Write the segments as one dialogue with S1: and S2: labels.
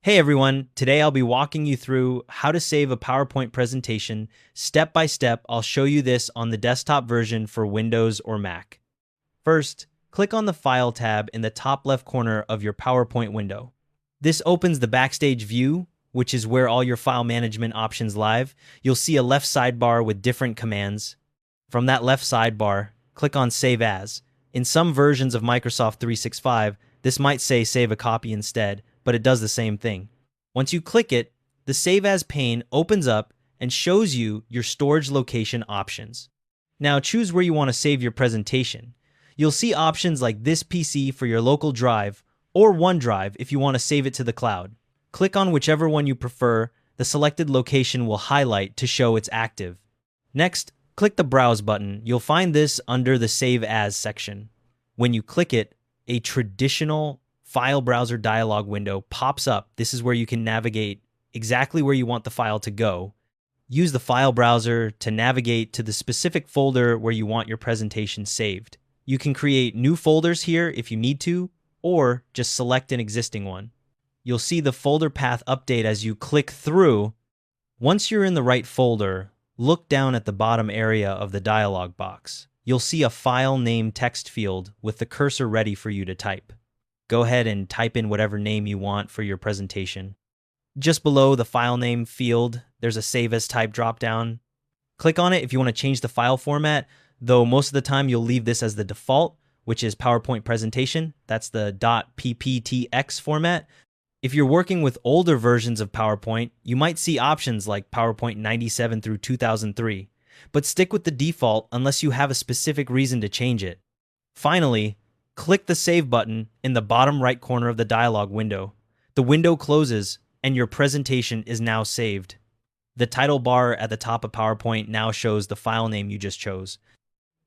S1: Hey everyone, today I'll be walking you through how to save a PowerPoint presentation. Step by step, I'll show you this on the desktop version for Windows or Mac. First, click on the File tab in the top left corner of your PowerPoint window. This opens the Backstage view, which is where all your file management options live. You'll see a left sidebar with different commands. From that left sidebar, click on Save As. In some versions of Microsoft 365, this might say Save a Copy instead, but it does the same thing. Once you click it, the Save As pane opens up and shows you your storage location options. Now choose where you want to save your presentation. You'll see options like this PC for your local drive or OneDrive if you want to save it to the cloud. Click on whichever one you prefer. The selected location will highlight to show it's active. Next, click the Browse button. You'll find this under the Save As section. When you click it, a traditional file browser dialog window pops up. This is where you can navigate exactly where you want the file to go. Use the file browser to navigate to the specific folder where you want your presentation saved. You can create new folders here if you need to, or just select an existing one. You'll see the folder path update as you click through. Once you're in the right folder, look down at the bottom area of the dialog box. You'll see a file name text field with the cursor ready for you to type. Go ahead and type in whatever name you want for your presentation. Just below the file name field, there's a Save As Type dropdown. Click on it if you want to change the file format, though most of the time you'll leave this as the default, which is PowerPoint presentation. That's the .pptx format. If you're working with older versions of PowerPoint, you might see options like PowerPoint 97 through 2003, but stick with the default unless you have a specific reason to change it. Finally, click the Save button in the bottom right corner of the dialog window. The window closes and your presentation is now saved. The title bar at the top of PowerPoint now shows the file name you just chose.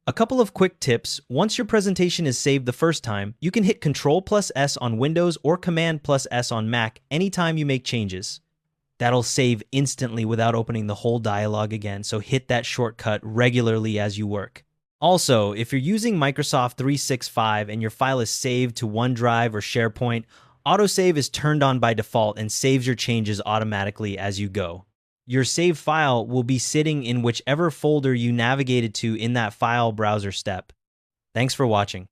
S1: A couple of quick tips. Once your presentation is saved the first time, you can hit Ctrl+S on Windows or Command+S on Mac anytime you make changes. That'll save instantly without opening the whole dialog again, so hit that shortcut regularly as you work. Also, if you're using Microsoft 365 and your file is saved to OneDrive or SharePoint, autosave is turned on by default and saves your changes automatically as you go. Your saved file will be sitting in whichever folder you navigated to in that file browser step. Thanks for watching.